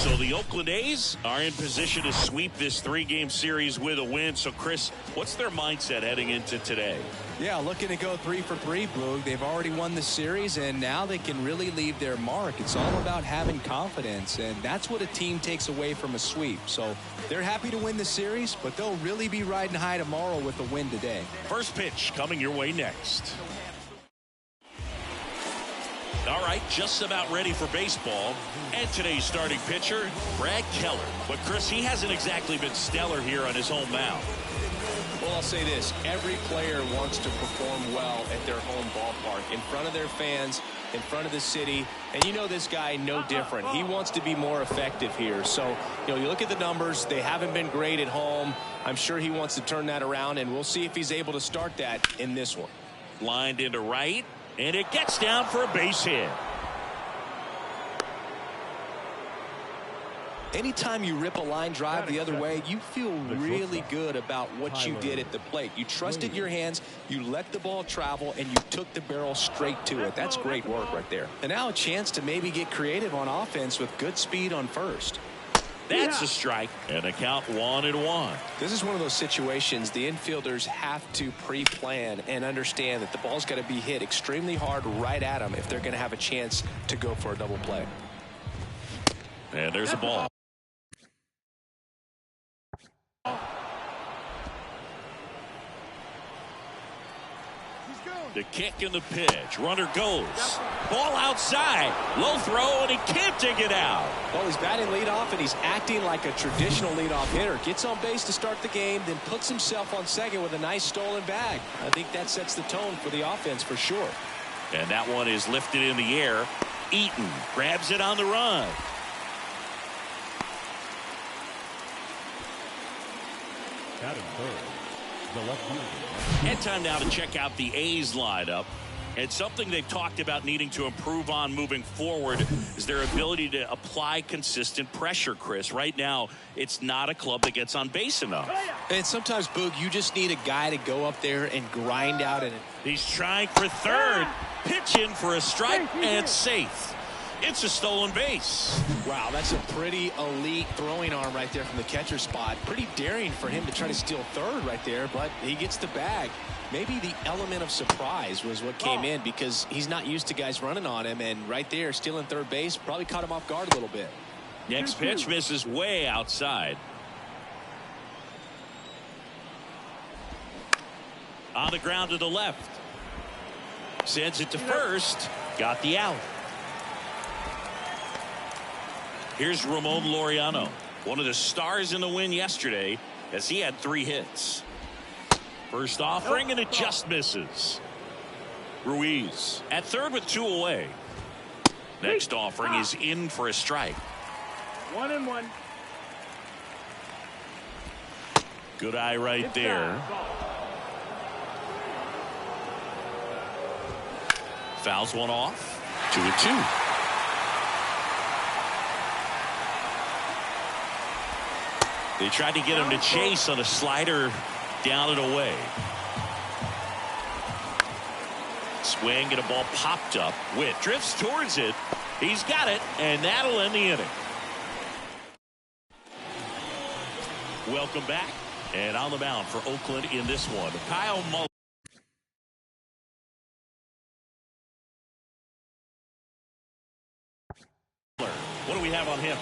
So the Oakland A's are in position to sweep this three-game series with a win. So, Chris, what's their mindset heading into today? Yeah, looking to go 3 for 3, Boog. They've already won the series, and now they can really leave their mark. It's all about having confidence, and that's what a team takes away from a sweep. So they're happy to win the series, but they'll really be riding high tomorrow with a win today. First pitch coming your way next. All right, just about ready for baseball. And today's starting pitcher, Brad Keller. But, Chris, he hasn't exactly been stellar here on his home mound. Well, I'll say this. Every player wants to perform well at their home ballpark, in front of their fans, in front of the city. And you know this guy no different. He wants to be more effective here. So, you look at the numbers. They haven't been great at home. I'm sure he wants to turn that around, and we'll see if he's able to start that in this one. Lined into right. And it gets down for a base hit. Anytime you rip a line drive the other way, you feel really good about what you did at the plate. You trusted your hands, you let the ball travel, and you took the barrel straight to it. That's great work right there. And now a chance to maybe get creative on offense with good speed on first. That's a strike, and a count 1-1. This is one of those situations the infielders have to pre-plan and understand that the ball's got to be hit extremely hard right at them if they're going to have a chance to go for a double play. And there's a ball. The kick and the pitch. Runner goes. Ball outside. Low throw, and he can't dig it out. Well, he's batting leadoff, and he's acting like a traditional leadoff hitter. Gets on base to start the game, then puts himself on second with a nice stolen bag. I think that sets the tone for the offense for sure. And that one is lifted in the air. Eaton grabs it on the run. Batting third, the left-hander. And time now to check out the A's lineup. And something they've talked about needing to improve on moving forward is their ability to apply consistent pressure, Chris. Right now, it's not a club that gets on base enough. And sometimes, Boog, you just need a guy to go up there and grind out. And he's trying for third. Pitch in for a strike and safe. It's a stolen base. Wow, that's a pretty elite throwing arm right there from the catcher spot. Pretty daring for him to try to steal third right there, but he gets the bag. Maybe the element of surprise was what came in because he's not used to guys running on him, and right there stealing third base probably caught him off guard a little bit. Next pitch misses way outside. On the ground to the left. Sends it to first. Got the out. Here's Ramon Laureano, one of the stars in the win yesterday, as he had 3 hits. First offering, and it just misses. Ruiz at third with 2 away. Next offering is in for a strike. 1-1. Good eye right there. Fouls one off. 2-2. They tried to get him to chase on a slider down and away. Swing and a ball popped up. Witt drifts towards it. He's got it, and that'll end the inning. Welcome back. And on the mound for Oakland in this one, Kyle Muller. What do we have on him?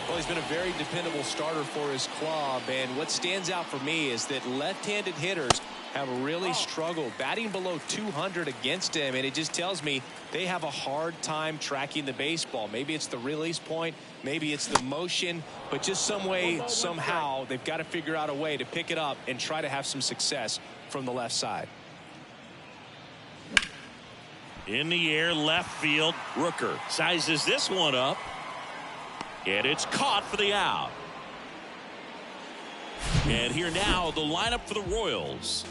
Well, he's been a very dependable starter for his club, and what stands out for me is that left-handed hitters have really struggled batting below 200 against him, and it just tells me they have a hard time tracking the baseball. Maybe it's the release point, maybe it's the motion, but just some way, somehow, they've got to figure out a way to pick it up and try to have some success from the left side. In the air, left field. Rooker sizes this one up. And it's caught for the out. And here now, the lineup for the Royals.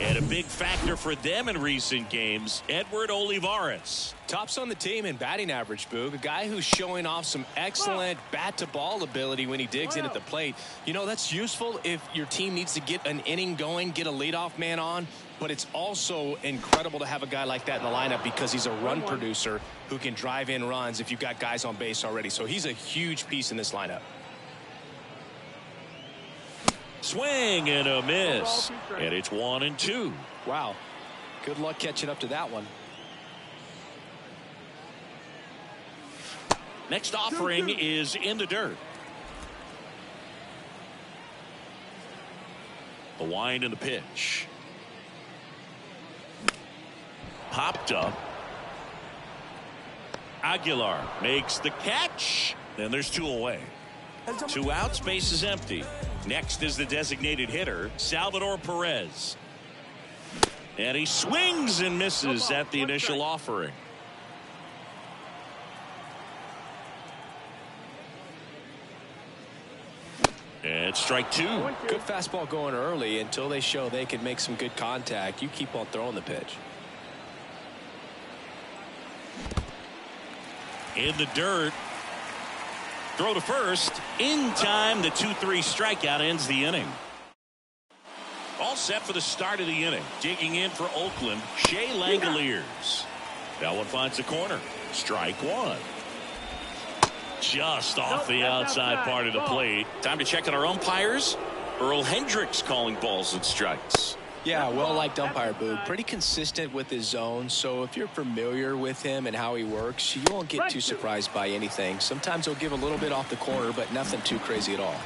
And a big factor for them in recent games, Edward Olivares. Tops on the team in batting average, Boog. A guy who's showing off some excellent bat-to-ball ability when he digs in at the plate. You know, that's useful if your team needs to get an inning going, get a leadoff man on. But it's also incredible to have a guy like that in the lineup because he's a run producer who can drive in runs if you've got guys on base already. So he's a huge piece in this lineup. Swing and a miss. And it's 1-2. Wow. Good luck catching up to that one. Next offering is in the dirt. The wind and the pitch. Popped up. Aguilar makes the catch. Then there's 2 away. 2 outs, base is empty. Next is the designated hitter, Salvador Perez. And he swings and misses at the initial offering. And strike 2. Good fastball going early until they show they can make some good contact. You keep on throwing the pitch. In the dirt. Throw to first. In time, the 2-3 strikeout ends the inning. All set for the start of the inning. Digging in for Oakland, Shea Langoliers. That one finds the corner. Strike 1. Just off the outside part of the plate. Time to check on our umpires. Earl Hendricks calling balls and strikes. Yeah, well-liked umpire, Boog. Pretty consistent with his zone, so if you're familiar with him and how he works, you won't get too surprised by anything. Sometimes he'll give a little bit off the corner, but nothing too crazy at all.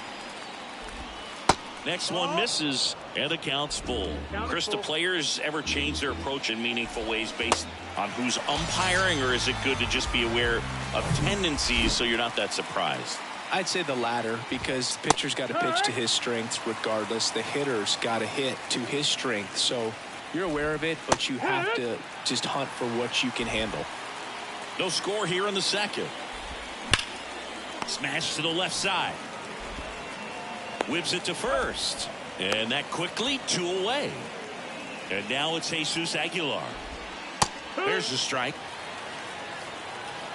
Next one misses, and the count's full. Chris, do players ever change their approach in meaningful ways based on who's umpiring, or is it good to just be aware of tendencies so you're not that surprised? I'd say the latter, because the pitcher's got to pitch to his strengths regardless. The hitter's got to hit to his strength. So you're aware of it, but you have to just hunt for what you can handle. No score here in the second. Smash to the left side. Whips it to first. And that quickly 2 away. And now it's Jesus Aguilar. There's the strike.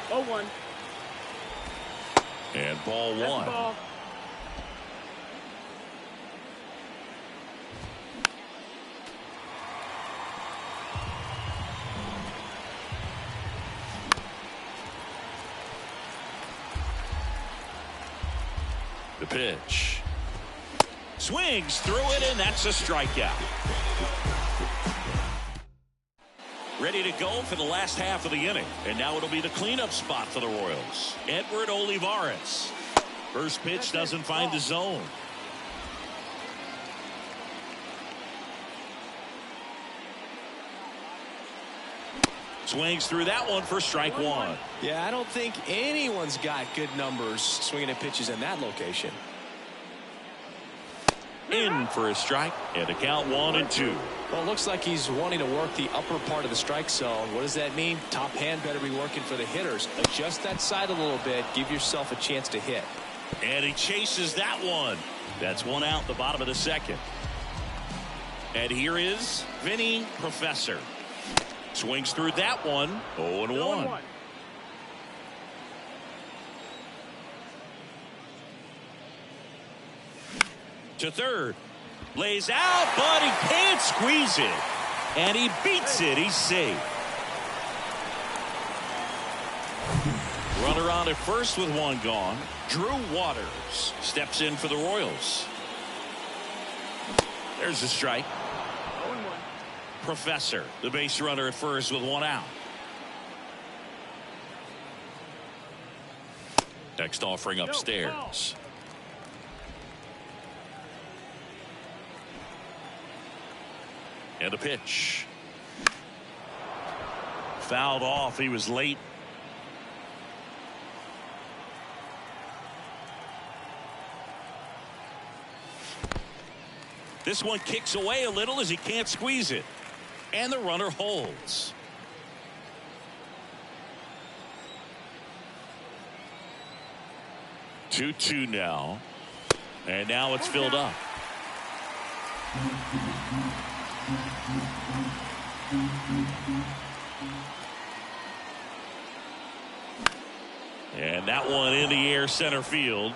0-1. And ball 1. Ball. The pitch. Swings through it, and that's a strikeout. Ready to go for the last half of the inning. And now it'll be the cleanup spot for the Royals. Edward Olivares. First pitch doesn't find the zone. Swings through that one for strike 1. Yeah, I don't think anyone's got good numbers swinging at pitches in that location. In for a strike, and the count 1-2. Well, it looks like he's wanting to work the upper part of the strike zone. What does that mean? Top hand better be working for the hitters. Adjust that side a little bit. Give yourself a chance to hit. And he chases that one. That's 1 out, the bottom of the second. And here is Vinny Professor. Swings through that one. 0-1. To third. Lays out, but he can't squeeze it. And he beats it. He's safe. Runner on at first with 1 gone. Drew Waters steps in for the Royals. There's a strike. 0-1. Professor, the base runner at first with 1 out. Next offering upstairs. And a pitch. Fouled off. He was late. This one kicks away a little as he can't squeeze it. And the runner holds. Two-two now. And now it's filled up. And that one in the air center field.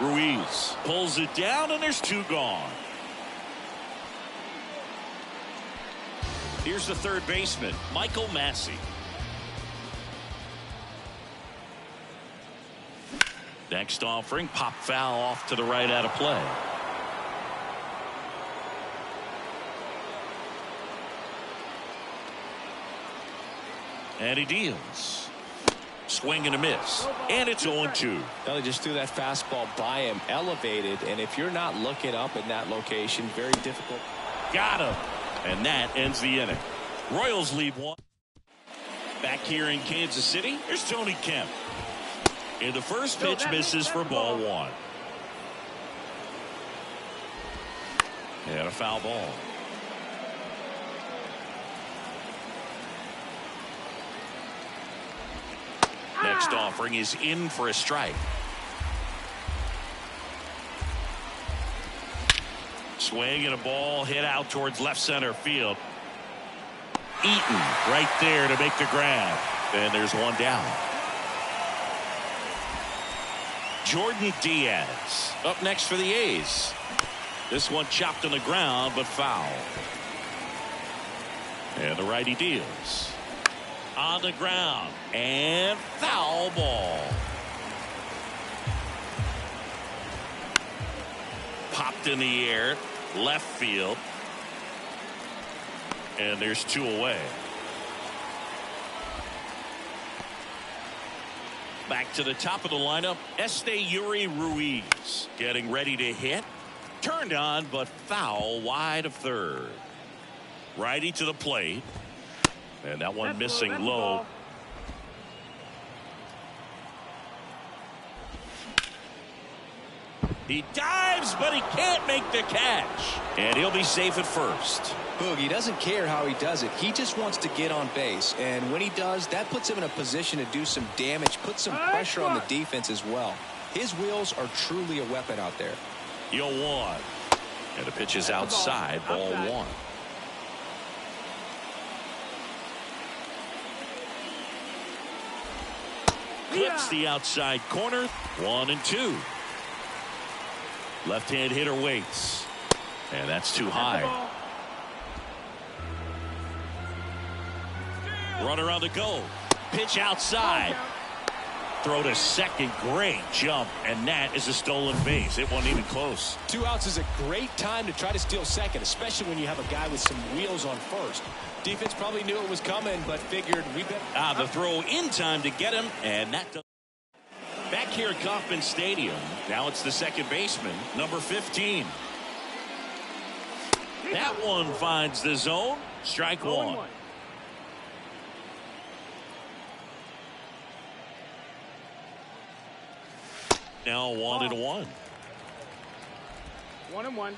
Ruiz pulls it down, and there's two gone. Here's the third baseman, Michael Massey. Next offering, pop foul off to the right out of play. And he deals. Swing and a miss. And it's 0-2. Well, they just threw that fastball by him, elevated, and if you're not looking up in that location, very difficult. Got him. And that ends the inning. Royals lead one. Back here in Kansas City, here's Tony Kemp. And the first pitch misses for ball one. And a foul ball. Next offering is in for a strike. Swing and a ball hit out towards left center field. Eaton right there to make the grab. And there's one down. Jordan Diaz up next for the A's. This one chopped on the ground but foul. And the righty deals. On the ground and foul ball. Popped in the air, left field. And there's two away. Back to the top of the lineup, Esteury Ruiz getting ready to hit. Turned on but foul wide of third. Righty to the plate. And that one missing low. He dives, but he can't make the catch. And he'll be safe at first. Boog, he doesn't care how he does it. He just wants to get on base. And when he does, that puts him in a position to do some damage, put some pressure on the defense as well. His wheels are truly a weapon out there. 0-1. And the pitch is outside, ball one. Clips the outside corner. 1-2. Left-hand hitter waits. And that's too high. Runner on the go. Pitch outside. Throw to second. Great jump. And that is a stolen base. It wasn't even close. 2 outs is a great time to try to steal second, especially when you have a guy with some wheels on first. Defense probably knew it was coming, but figured we better. The throw in time to get him, and that. Back here at Kauffman Stadium, now it's the second baseman, number 15. That one finds the zone. Strike one. Now 1-1. 1-1.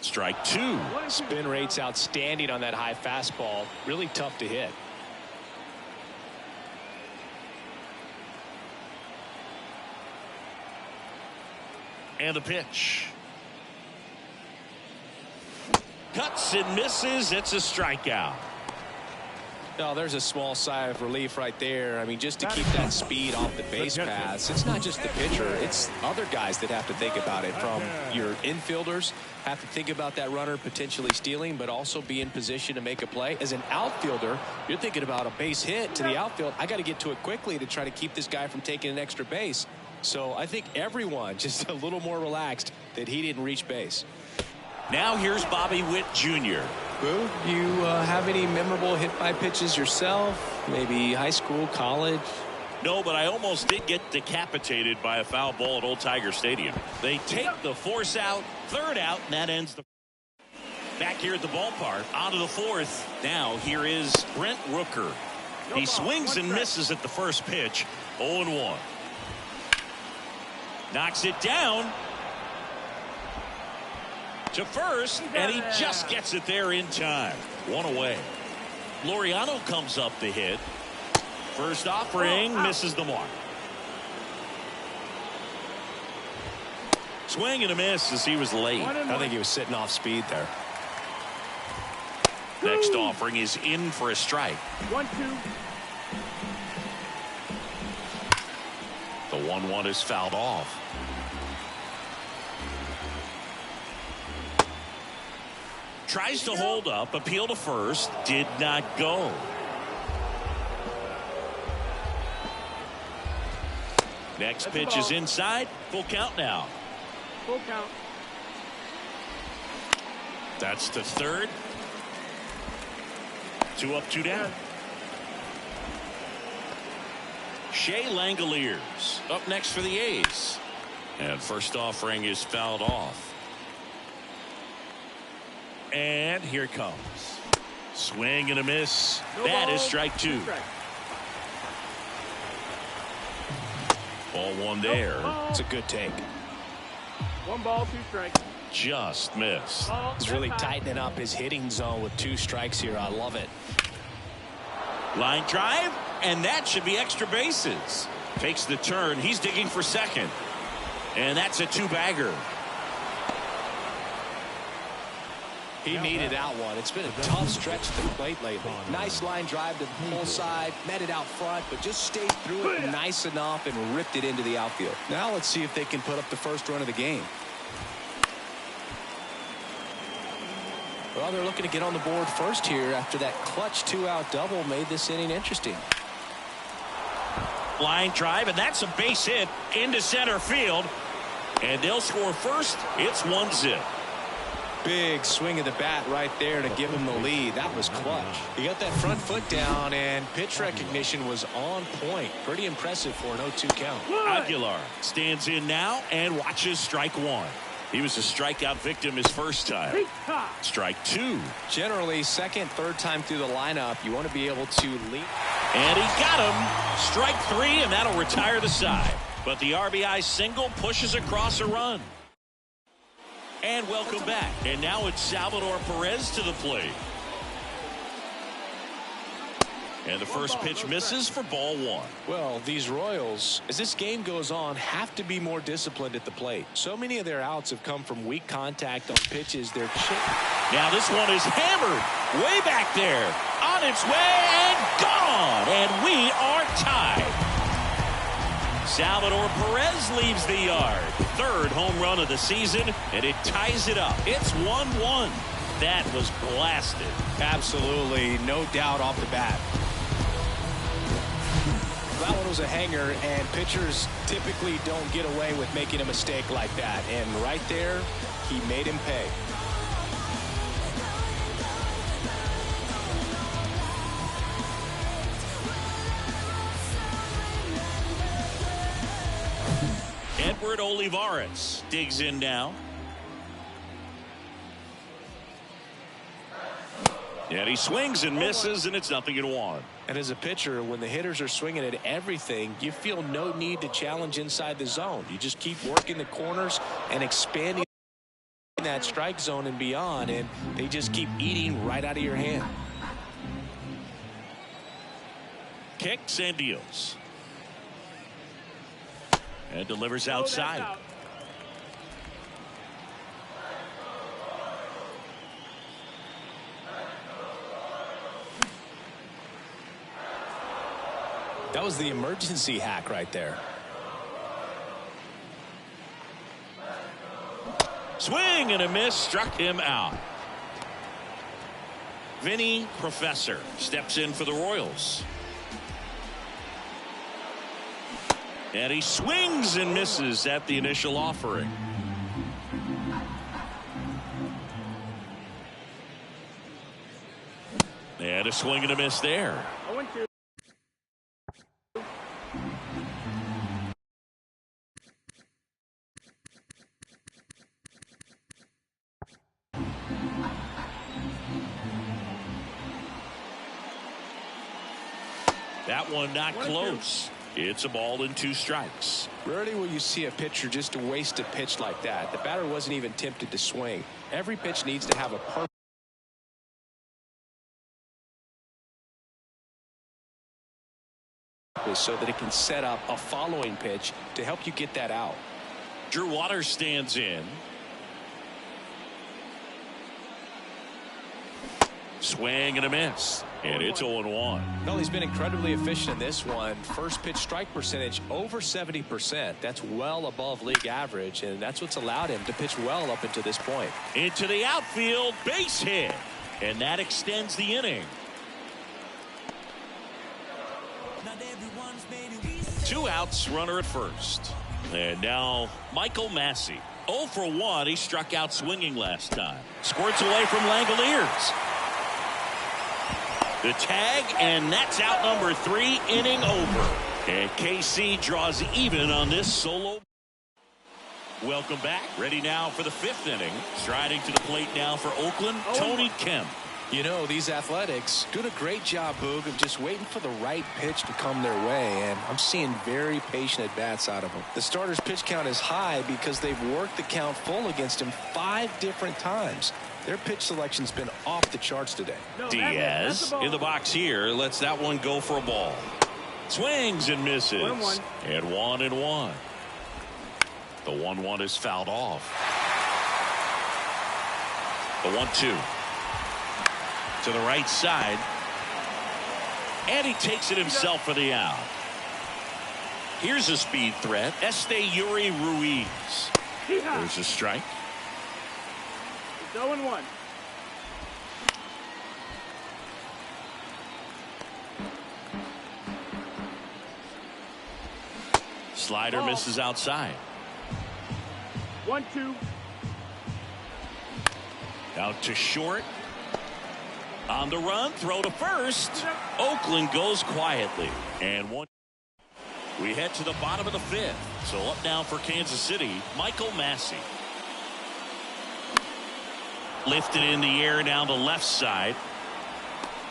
Strike two. Spin rate's outstanding on that high fastball. Really tough to hit. And the pitch. Cuts and misses. It's a strikeout. No, there's a small sigh of relief right there. I mean, just to keep that speed off the base paths. It's not just the pitcher. It's other guys that have to think about it. From your infielders have to think about that runner potentially stealing, but also be in position to make a play. As an outfielder, you're thinking about a base hit to the outfield. I got to get to it quickly to try to keep this guy from taking an extra base. So I think everyone just a little more relaxed that he didn't reach base. Now here's Bobby Witt Jr. Boo, you have any memorable hit-by pitches yourself? Maybe high school, college? No, but I almost did get decapitated by a foul ball at Old Tiger Stadium. They take the force out, third out, and that ends the. Back here at the ballpark, on to the fourth. Now here is Brent Rooker. He swings and misses at the first pitch. 0-1. Knocks it down to first, and he just gets it there in time. One away. Laureano comes up to hit. First offering misses the mark. Swing and a miss as he was late. I think he was sitting off speed there. Next offering is in for a strike. 1-2. The 1-1 is fouled off. Tries to hold up, appeal to first, did not go. Next pitch is inside, full count now. Full count. That's to third. 2 up, 2 down. Shea Langoliers up next for the A's. And first offering is fouled off. And here it comes. Swing and a miss. That is strike 2. Ball 1 there. It's a good take. 1 ball, 2 strikes. Just missed. He's really tightening up his hitting zone with 2 strikes here. I love it. Line drive, and that should be extra bases. Takes the turn. He's digging for second. And that's a 2-bagger. He needed out one. It's been a tough stretch to the plate lately. Nice line drive to the pull side, met it out front, but just stayed through it nice enough and ripped it into the outfield. Now let's see if they can put up the first run of the game. Well, they're looking to get on the board first here after that clutch 2-out double made this inning interesting. Line drive, and that's a base hit into center field. And they'll score first. It's 1-0. Big swing of the bat right there to give him the lead. That was clutch. He got that front foot down, and pitch recognition was on point. Pretty impressive for an 0-2 count. Aguilar stands in now and watches strike 1. He was a strikeout victim his first time. Strike 2. Generally, second, third time through the lineup, you want to be able to lead. And he got him. Strike 3, and that'll retire the side. But the RBI single pushes across a run. And welcome back. And now it's Salvador Perez to the plate. And the first pitch misses for ball 1. Well, these Royals, as this game goes on, have to be more disciplined at the plate. So many of their outs have come from weak contact on pitches they're chipping. Now this one is hammered way back there. On its way and gone. And we are tied. Salvador Perez leaves the yard. Third home run of the season, and it ties it up. It's 1-1. That was blasted. Absolutely, no doubt off the bat. That one was a hanger, and pitchers typically don't get away with making a mistake like that. And right there, he made him pay. Edward Olivares digs in now. And he swings and misses, and it's 0-1. And as a pitcher, when the hitters are swinging at everything, you feel no need to challenge inside the zone. You just keep working the corners and expanding that strike zone and beyond, and they just keep eating right out of your hand. Kicks and deals. And delivers outside. That was the emergency hack right there. Swing and a miss, struck him out. Vinny Professor steps in for the Royals. And he swings and misses at the initial offering. And a swing and a miss there. 0-2. That one not close. It's a ball and 2 strikes. Rarely will you see a pitcher just waste a pitch like that. The batter wasn't even tempted to swing. Every pitch needs to have a perfect purpose so that it can set up a following pitch to help you get that out. Drew Waters stands in. Swing and a miss. And it's 0-1. No, he's been incredibly efficient in this one. First pitch strike percentage over 70%. That's well above league average, and that's what's allowed him to pitch well up until this point. Into the outfield, base hit. And that extends the inning. 2 outs, runner at first. And now Michael Massey. 0 for 1. He struck out swinging last time. Squirts away from Langoliers. The tag, and that's out number 3, inning over. And KC draws even on this solo. Welcome back. Ready now for the 5th inning. Striding to the plate now for Oakland, Tony Kemp. You know, these Athletics doing a great job, Boog, of just waiting for the right pitch to come their way, and I'm seeing very patient at-bats out of them. The starter's pitch count is high because they've worked the count full against him 5 different times. Their pitch selection's been off the charts today. Diaz in the box here, lets that one go for a ball. Swings and misses. 1-1. And 1-1. The 1-1 is fouled off. The 1-2. To the right side. And he takes it himself for the out. Here's a speed threat. Esteury Ruiz. There's a strike. It's 0-1. Slider misses outside. 1-2. Out to short. On the run, throw to first. Oakland goes quietly. And one. We head to the bottom of the 5th. So up now for Kansas City, Michael Massey. Lifted in the air down the left side.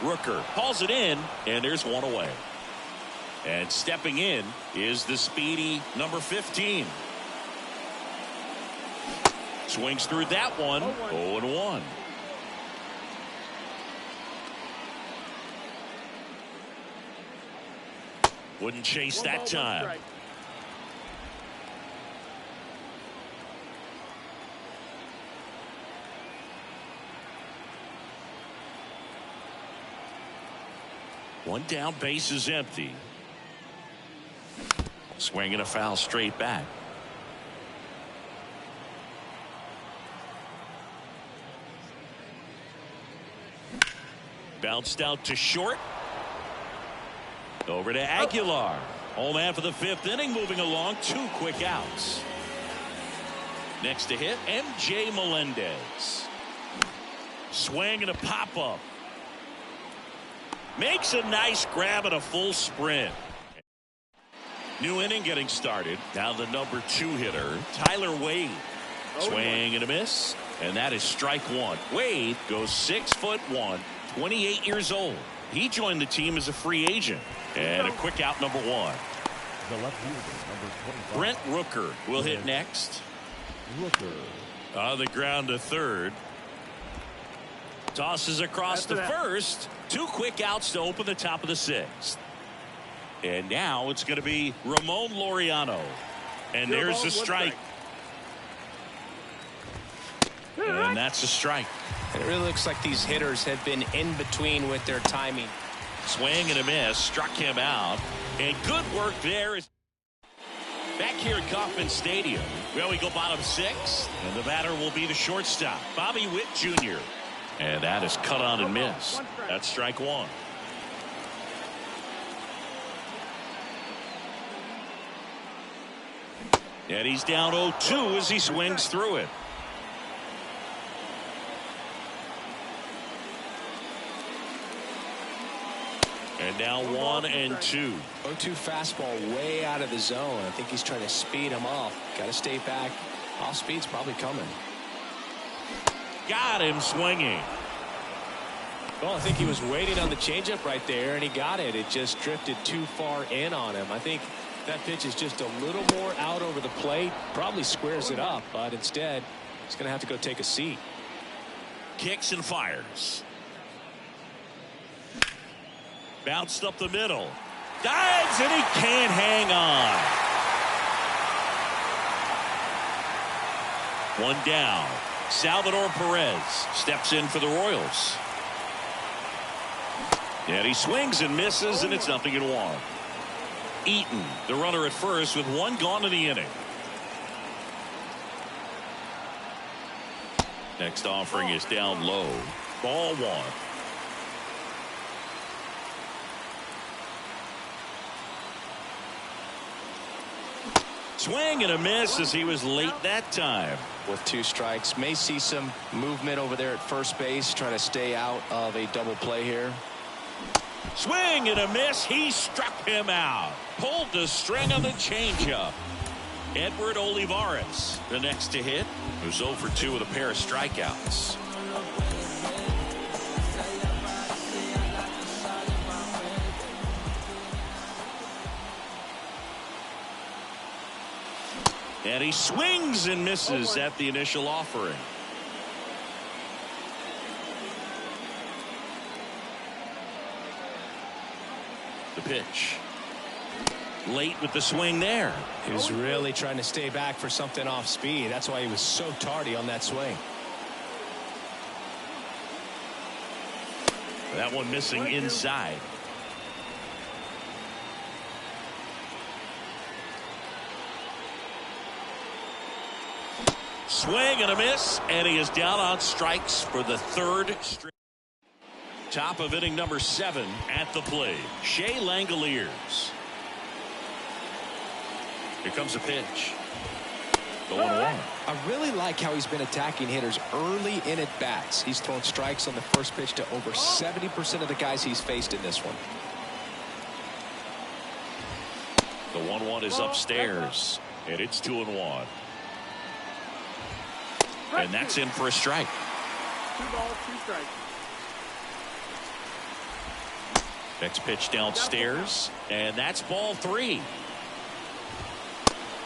Rooker hauls it in, and there's one away. And stepping in is the speedy number 15. Swings through that one. 0-1. Wouldn't chase that time. One down, base is empty. Swinging a foul straight back. Bounced out to short. Over to Aguilar. Home man for the 5th inning, moving along. 2 quick outs. Next to hit, MJ Melendez. Swing and a pop-up. Makes a nice grab and a full sprint. New inning getting started. Now the number 2 hitter, Tyler Wade. Swing and a miss. And that is strike 1. Wade goes 6'1", 28 years old. He joined the team as a free agent. And a quick out, number 1. The left fielder, number 25. Brent Rooker will hit next. Rooker. On the ground to third. Tosses across to first. 2 quick outs to open the top of the 6th. And now it's going to be Ramon Laureano. And there's the strike. And that's a strike. And it really looks like these hitters have been in between with their timing. Swing and a miss. Struck him out. And good work there. Back here at Kauffman Stadium. Well, we go bottom 6. And the batter will be the shortstop, Bobby Witt Jr. And that is cut on and miss. That's strike 1. And he's down 0-2 as he swings through it. And now 1-2. 0-2 fastball way out of the zone. I think he's trying to speed him off. Got to stay back. Off speed's probably coming. Got him swinging. Well, I think he was waiting on the changeup right there, and he got it. It just drifted too far in on him. I think that pitch is just a little more out over the plate. Probably squares it up, but instead, he's going to have to go take a seat. Kicks and fires. Bounced up the middle. Dives, and he can't hang on. One down. Salvador Perez steps in for the Royals. And he swings and misses, and it's 0-1. Eaton, the runner at first, with one gone in the inning. Next offering is down low. Ball one. Swing and a miss as he was late that time. With 2 strikes, may see some movement over there at first base, trying to stay out of a double play here. Swing and a miss. He struck him out. Pulled the string on the changeup. Edward Olivares, the next to hit, who's 0 for 2 with a pair of strikeouts. And he swings and misses at the initial offering. The pitch. Late with the swing there. He was really trying to stay back for something off speed. That's why he was so tardy on that swing. That one missing inside. Swing and a miss, and he is down on strikes for the 3rd straight. Top of inning number 7 at the plate. Shea Langoliers. Here comes a pitch. The 1-1. I really like how he's been attacking hitters early in at bats. He's thrown strikes on the first pitch to over 70% of the guys he's faced in this one. The 1-1 is upstairs, and it's 2-1. And that's in for a strike. 2 balls, 2 strikes. Next pitch downstairs, and that's ball 3.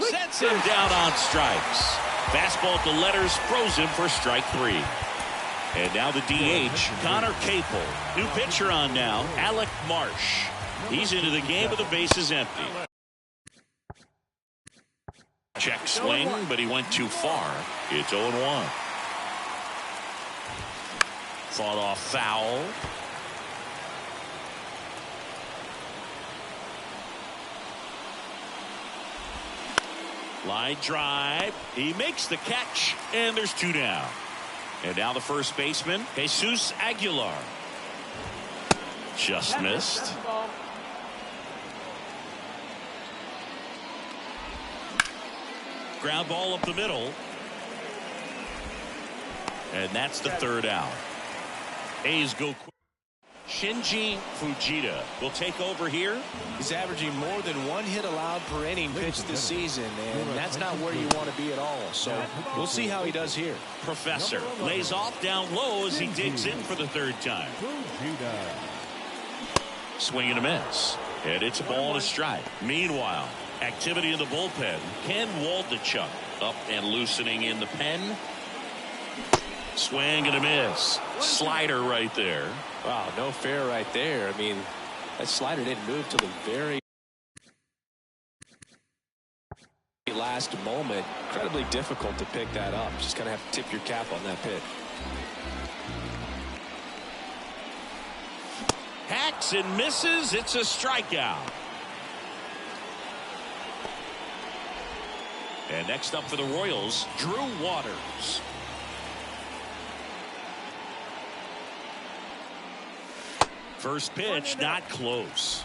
Sets him down on strikes. Fastball at the letters, throws him for strike 3. And now the DH, Connor Capel. New pitcher on now, Alec Marsh. He's into the game with the bases empty. Check swing, but he went too far. It's 0-1. Fought off foul. Line drive. He makes the catch, and there's 2 down. And now the first baseman, Jesus Aguilar. Just missed. Ground ball up the middle. And that's the 3rd out. A's go quick. Shinji Fujita will take over here. He's averaging more than 1 hit allowed per inning pitched this season, and that's not where you want to be at all. So we'll see how he does here. Professor lays off down low as he digs in for the 3rd time. Swing and a miss. And it's a ball and a strike. Meanwhile, activity in the bullpen. Ken Waldichuk up and loosening in the pen. Swing and a miss. Slider right there. Wow, no fair right there. I mean, that slider didn't move till the very last moment. Incredibly difficult to pick that up. Just kind of have to tip your cap on that pitch. Hacks and misses. It's a strikeout. And next up for the Royals, Drew Waters. First pitch, not close.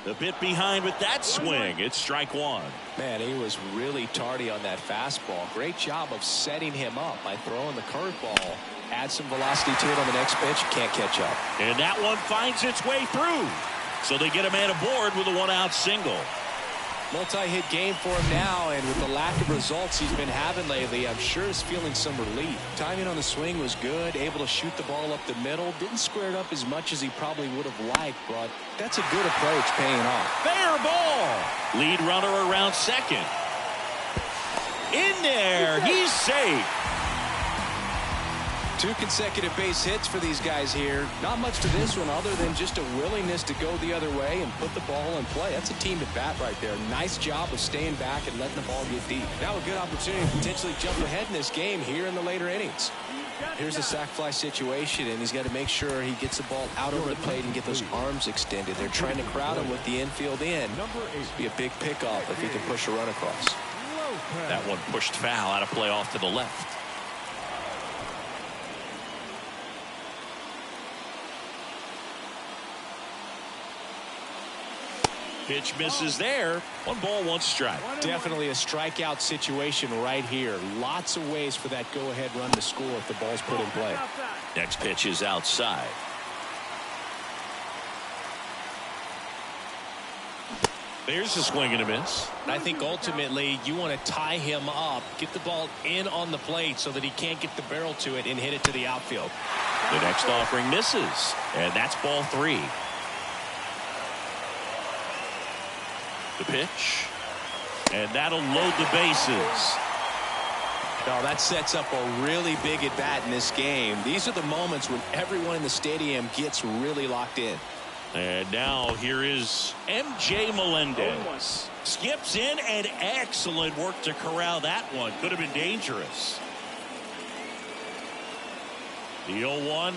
A bit behind with that swing. It's strike 1. Man, he was really tardy on that fastball. Great job of setting him up by throwing the curveball. Add some velocity to it on the next pitch. Can't catch up. And that one finds its way through. So they get a man aboard with a 1-out single. Multi-hit game for him now, and with the lack of results he's been having lately, I'm sure he's feeling some relief. Timing on the swing was good, able to shoot the ball up the middle. Didn't square it up as much as he probably would have liked, but that's a good approach paying off. Fair ball. Lead runner around second. In there. He's safe. 2 consecutive base hits for these guys here. Not much to this one other than just a willingness to go the other way and put the ball in play. That's a team at bat right there. Nice job of staying back and letting the ball get deep. Now a good opportunity to potentially jump ahead in this game here in the later innings. Here's a sac fly situation, and he's got to make sure he gets the ball out over the plate and get those arms extended. They're trying to crowd him with the infield in. Be a big pickoff if he can push a run across. That one pushed foul, out of play off to the left. Pitch misses there. 1 ball, 1 strike. Definitely a strikeout situation right here. Lots of ways for that go-ahead run to score if the ball's put in play. Next pitch is outside. There's a swing and a miss. I think ultimately you want to tie him up, get the ball in on the plate so that he can't get the barrel to it and hit it to the outfield. The next offering misses, and that's ball 3. The pitch, and that'll load the bases. Now that sets up a really big at bat in this game. These are the moments when everyone in the stadium gets really locked in. And now here is MJ Melendez. Skips in, and excellent work to corral that one. Could have been dangerous. The 0-1.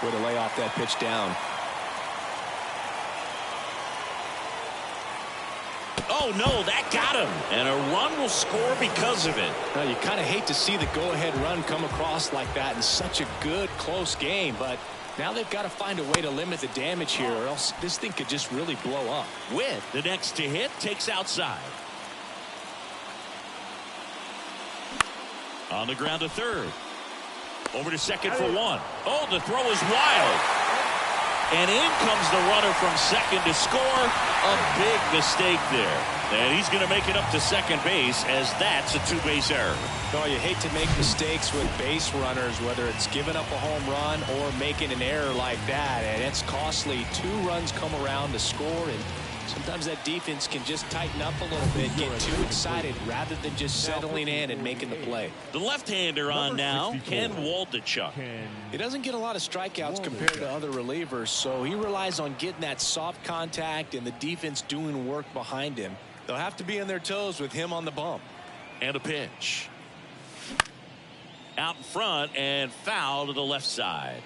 Way to lay off that pitch down. Oh, no, that got him. And a run will score because of it. Now, you kind of hate to see the go-ahead run come across like that in such a good, close game, but now they've got to find a way to limit the damage here, or else this thing could just really blow up. With the next to hit, takes outside. On the ground to third. Over to second for 1. Oh, the throw is wild. And in comes the runner from second to score. A big mistake there. And he's going to make it up to second base, as that's a 2-base error. No, you hate to make mistakes with base runners, whether it's giving up a home run or making an error like that. And it's costly. 2 runs come around to score, and sometimes that defense can just tighten up a little bit, get too excited rather than just settling in and making the play. The left-hander on now, Ken Waldichuk. He doesn't get a lot of strikeouts compared to other relievers, so he relies on getting that soft contact and the defense doing work behind him. They'll have to be on their toes with him on the bump. And a pitch. Out in front and foul to the left side.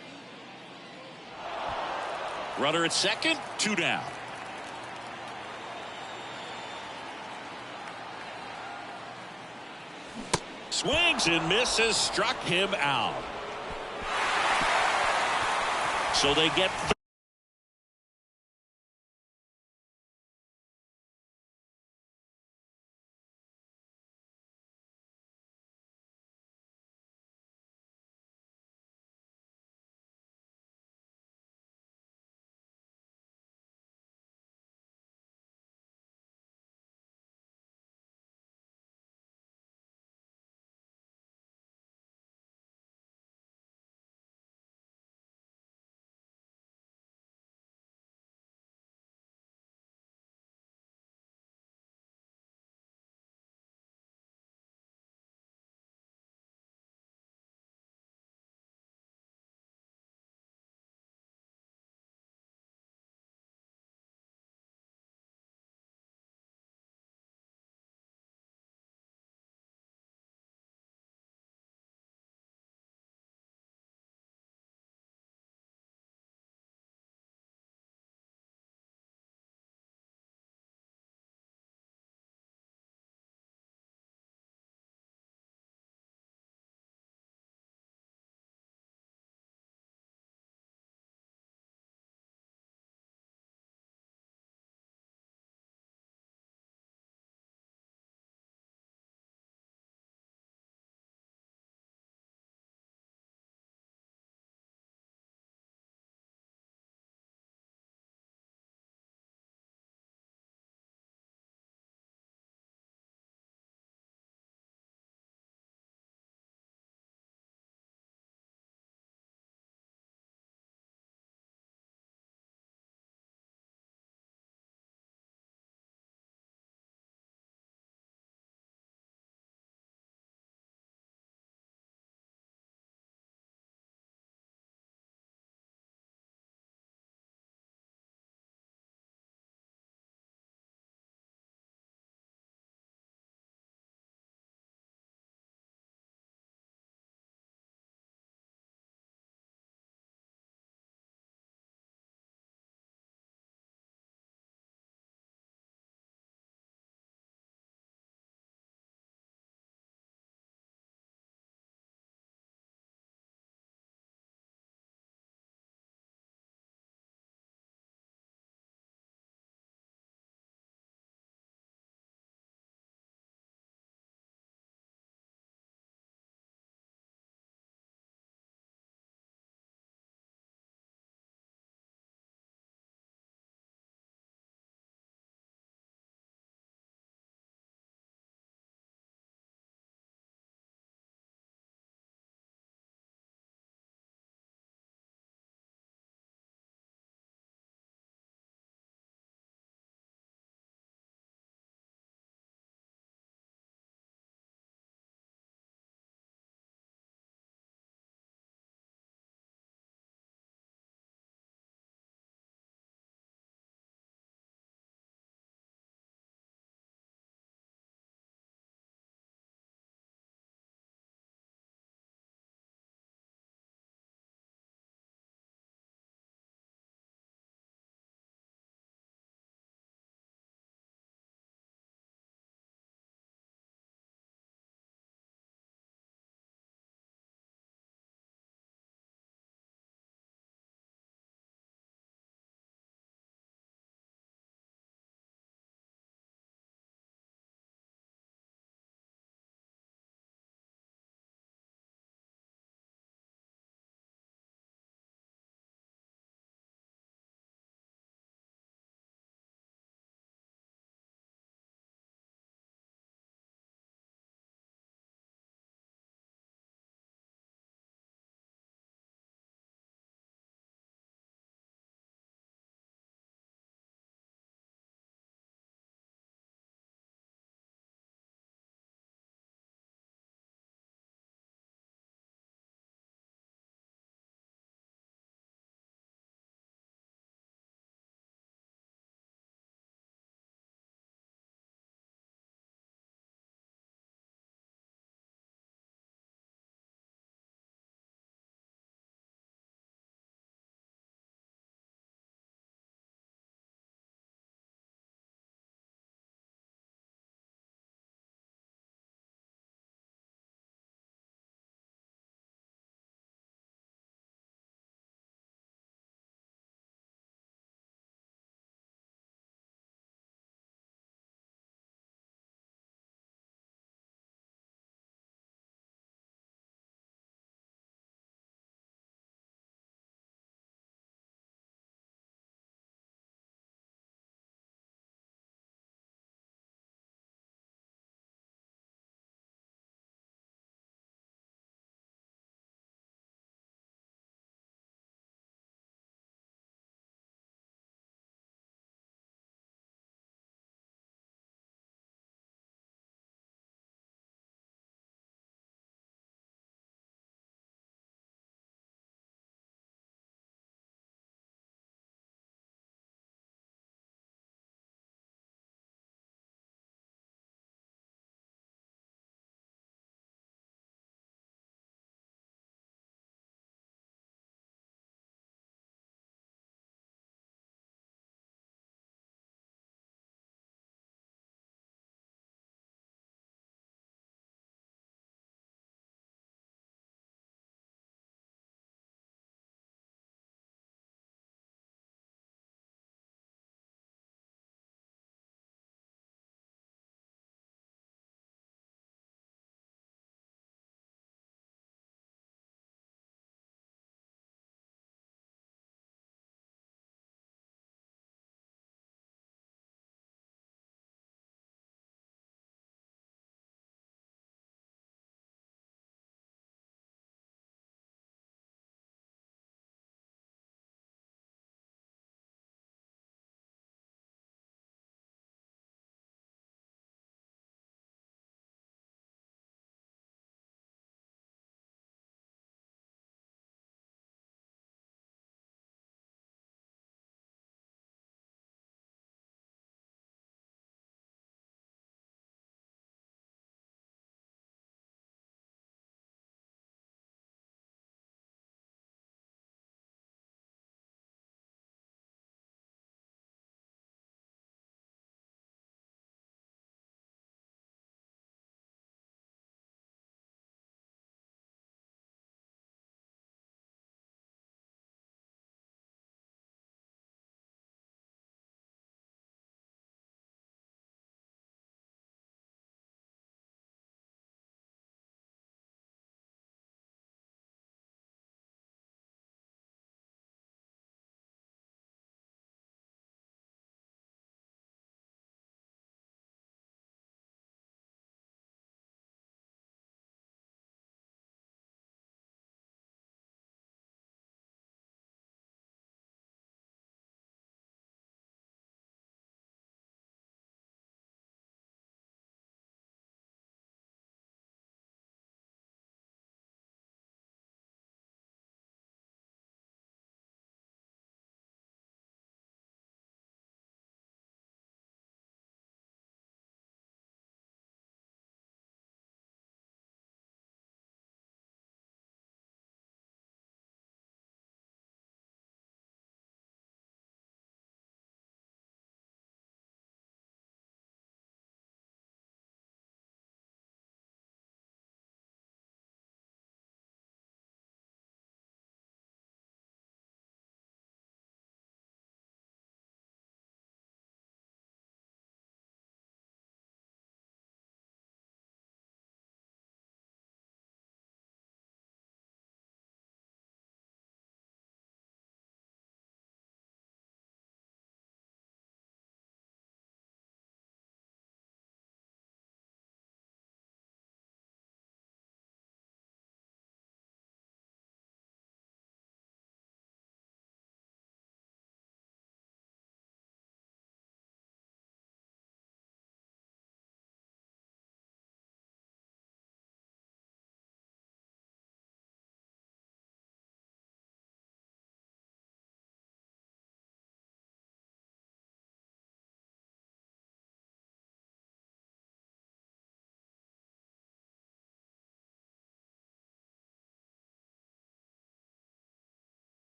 Runner at second, 2 down. Swings and misses, struck him out. So they get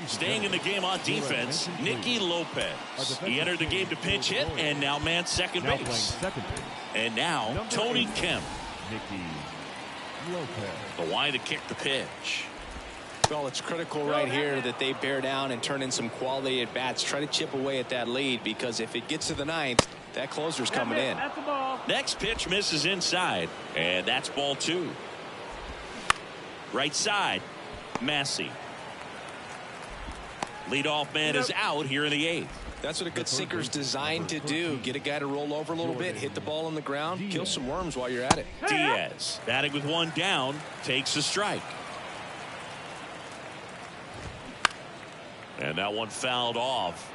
Staying in the game on defense, Nicky Lopez. He entered the game to pinch hit and now man second base. And now Tony Kemp. Nicky Lopez. The line to kick the pitch. Well, it's critical right here that they bear down and turn in some quality at bats. Try to chip away at that lead, because if it gets to the ninth, that closer's coming in. That's the ball. Next pitch misses inside, and that's ball 2. Right side, Massey. Leadoff man is out here in the 8th. That's what a good sinker's designed to do. Get a guy to roll over a little bit, hit the ball on the ground, kill some worms while you're at it. Diaz, batting with 1 down, takes a strike. And that one fouled off.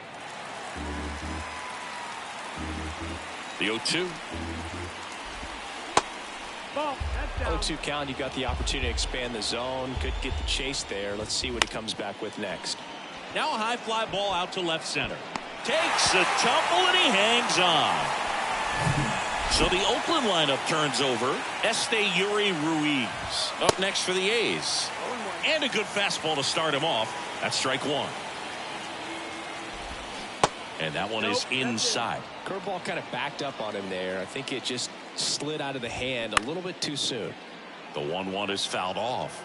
The 0-2. Ball. That's down. 0-2 count. You got the opportunity to expand the zone. Could get the chase there. Let's see what he comes back with next. Now a high fly ball out to left center. Takes a tumble and he hangs on. So the Oakland lineup turns over. Esteury Ruiz up next for the A's. And a good fastball to start him off. That's strike 1. And that one is inside. Curveball kind of backed up on him there. I think it just slid out of the hand a little bit too soon. The 1-1 is fouled off.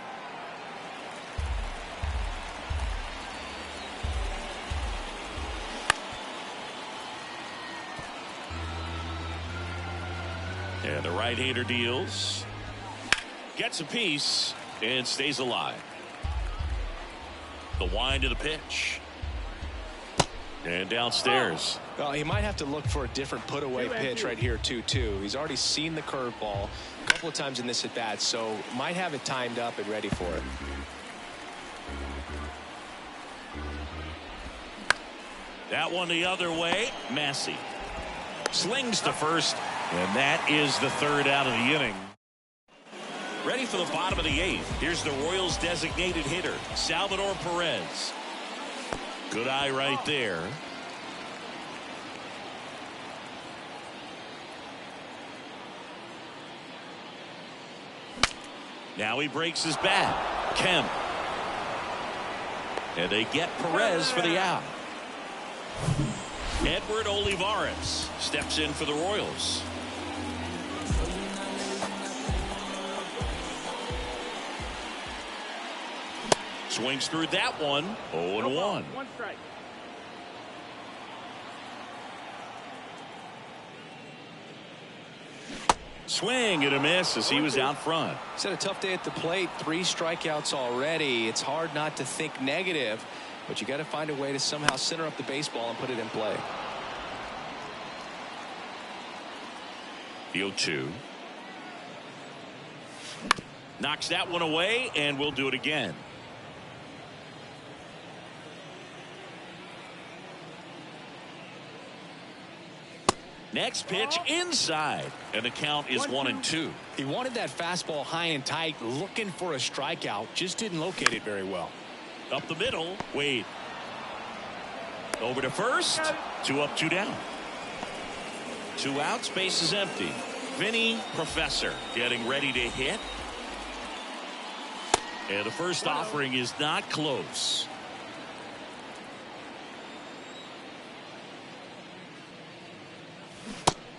And the right-hander deals. Gets a piece and stays alive. The wind of the pitch. And downstairs. Well, he might have to look for a different put-away pitch right here, 2-2. He's already seen the curveball a couple of times in this at-bat, so might have it timed up and ready for it. That one the other way. Massey slings to first, and that is the 3rd out of the inning. Ready for the bottom of the 8th. Here's the Royals designated hitter, Salvador Perez. Good eye right there. Now he breaks his bat. Kemp. And they get Perez for the out. Edward Olivares steps in for the Royals. Swings through that one. 0-1. 1 strike. Swing and a miss as he was out front. He's had a tough day at the plate. 3 strikeouts already. It's hard not to think negative, but you got to find a way to somehow center up the baseball and put it in play. The 0-2. Knocks that one away, and we'll do it again. Next pitch inside, and the count is 1-2. He wanted that fastball high and tight, looking for a strikeout, just didn't locate it very well. Up the middle, Wade. Over to first. 2 up, 2 down. 2 outs, base is empty. Vinny Professor getting ready to hit. And the first offering is not close.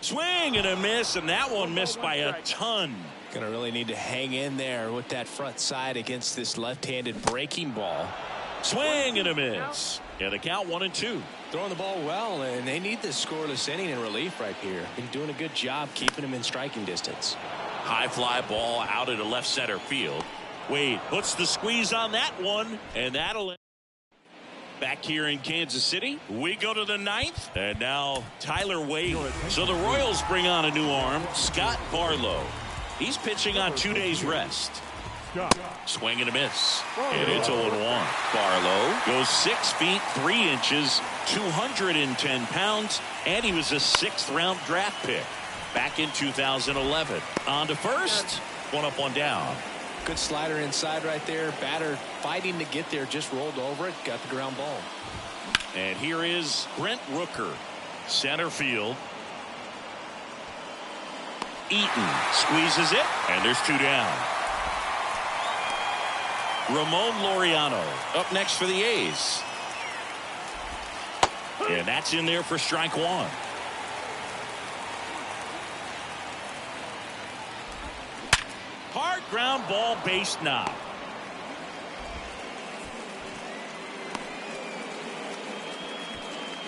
Swing and a miss, and that one missed by a ton. Gonna really need to hang in there with that front side against this left-handed breaking ball. Swing and a miss. And the count 1-2. Throwing the ball well, and they need this scoreless inning in relief right here. Been doing a good job keeping him in striking distance. High fly ball out into left center field. Wade puts the squeeze on that one, and that'll. Back here in Kansas City, we go to the 9th, and now Tyler Wade. So the Royals bring on a new arm, Scott Barlow. He's pitching on 2 days rest. Swing and a miss, and it's 0-1. Barlow goes 6 feet 3 inches, 210 pounds, and he was a 6th round draft pick back in 2011. On to first, 1 up, 1 down. Good slider inside right there. Batter fighting to get there, just rolled over it, got the ground ball. And here is Brent Rooker, center field. Eaton squeezes it, and there's 2 down. Ramon Laureano up next for the A's. And that's in there for strike one. Hard ground ball, base knock.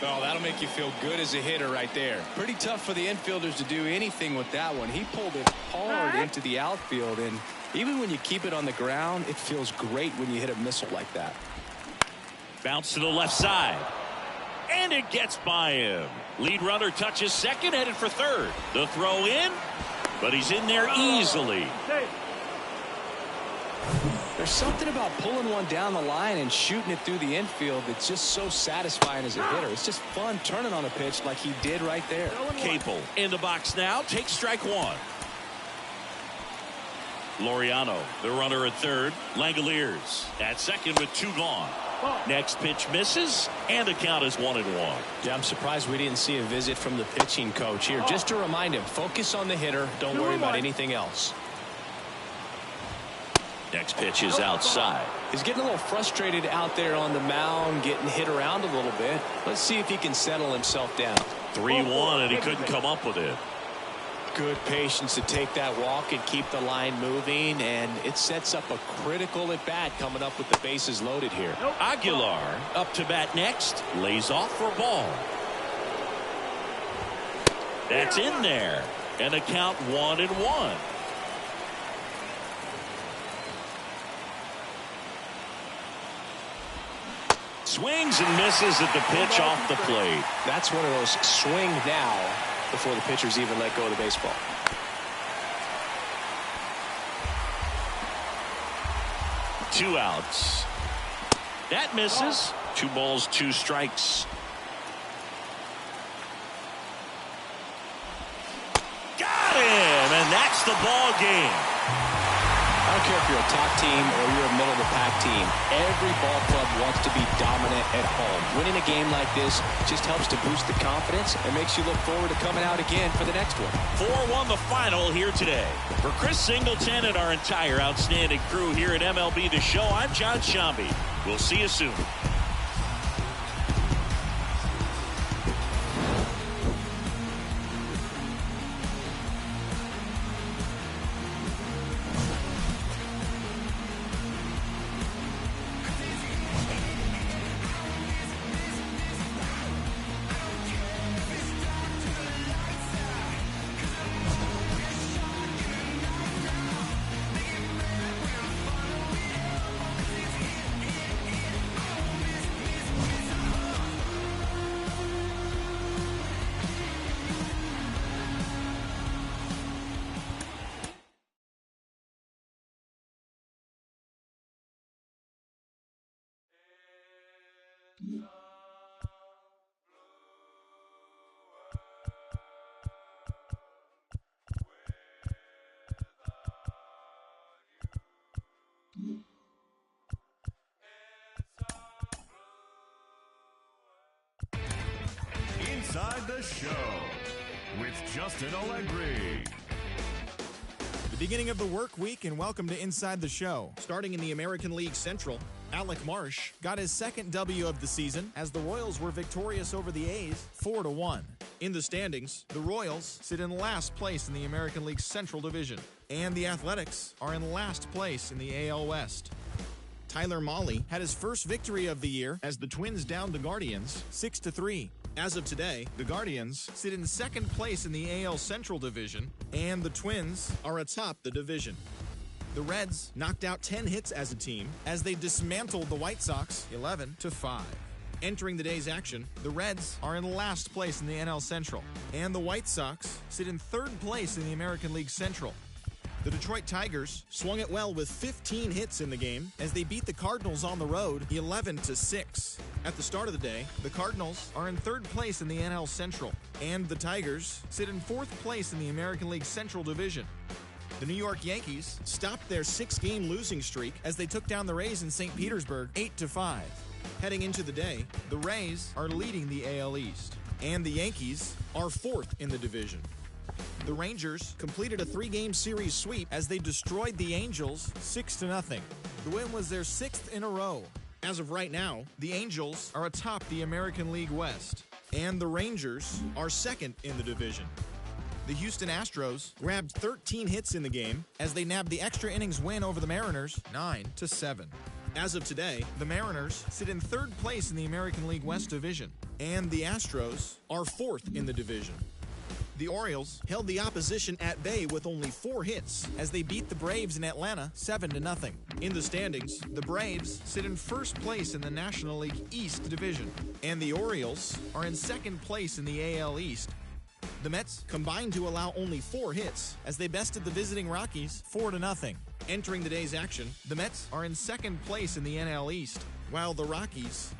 Oh, that'll make you feel good as a hitter right there. Pretty tough for the infielders to do anything with that one. He pulled it hard into the outfield, and even when you keep it on the ground, it feels great when you hit a missile like that. Bounce to the left side. And it gets by him. Lead runner touches second, headed for third. The throw in, but he's in there easily. There's something about pulling one down the line and shooting it through the infield that's just so satisfying as a hitter. It's just fun turning on a pitch like he did right there. Capel in the box now, takes strike one. Laureano, the runner at third. Langoliers at second with two gone. Next pitch misses, and the count is 1-1. Yeah, I'm surprised we didn't see a visit from the pitching coach here. Just to remind him, focus on the hitter. Don't worry about anything else. Next pitch is outside. He's getting a little frustrated out there on the mound, getting hit around a little bit. Let's see if he can settle himself down. 3-1, and he couldn't come up with it. Good patience to take that walk and keep the line moving, and it sets up a critical at bat coming up with the bases loaded here. Aguilar up to bat next, lays off for a ball. That's in there, and the count 1-1. Swings and misses at the pitch off the plate. That's one of those swing now before the pitchers even let go of the baseball. Two outs. That misses. 2 balls, 2 strikes. Got him, and that's the ball game. I don't care if you're a top team or you're a middle-of-the-pack team. Every ball club wants to be dominant at home. Winning a game like this just helps to boost the confidence and makes you look forward to coming out again for the next one. 4-1 the final here today. For Chris Singleton and our entire outstanding crew here at MLB The Show, I'm John Shambi. We'll see you soon. Inside the Show with Justin Allegri. The beginning of the work week, and welcome to Inside the Show. Starting in the American League Central, Alec Marsh got his second W of the season as the Royals were victorious over the A's 4-1. In the standings, the Royals sit in last place in the American League Central Division, and the Athletics are in last place in the AL West. Tyler Mahle had his first victory of the year as the Twins downed the Guardians 6-3. As of today, the Guardians sit in second place in the AL Central Division, and the Twins are atop the division. The Reds knocked out 10 hits as a team as they dismantled the White Sox 11-5. Entering the day's action, the Reds are in last place in the NL Central, and the White Sox sit in third place in the American League Central. The Detroit Tigers swung it well with 15 hits in the game as they beat the Cardinals on the road 11-6. At the start of the day, the Cardinals are in third place in the NL Central, and the Tigers sit in fourth place in the American League Central Division. The New York Yankees stopped their 6-game losing streak as they took down the Rays in St. Petersburg 8-5. Heading into the day, the Rays are leading the AL East, and the Yankees are fourth in the division. The Rangers completed a 3-game series sweep as they destroyed the Angels 6-0. The win was their 6th in a row. As of right now, the Angels are atop the American League West, and the Rangers are second in the division. The Houston Astros grabbed 13 hits in the game as they nabbed the extra innings win over the Mariners 9-7. As of today, the Mariners sit in 3rd place in the American League West division, and the Astros are 4th in the division. The Orioles held the opposition at bay with only 4 hits as they beat the Braves in Atlanta 7-0. In the standings, the Braves sit in 1st place in the National League East division, and the Orioles are in 2nd place in the AL East. The Mets combined to allow only 4 hits as they bested the visiting Rockies 4-0. Entering the day's action, the Mets are in 2nd place in the NL East, while the Rockies are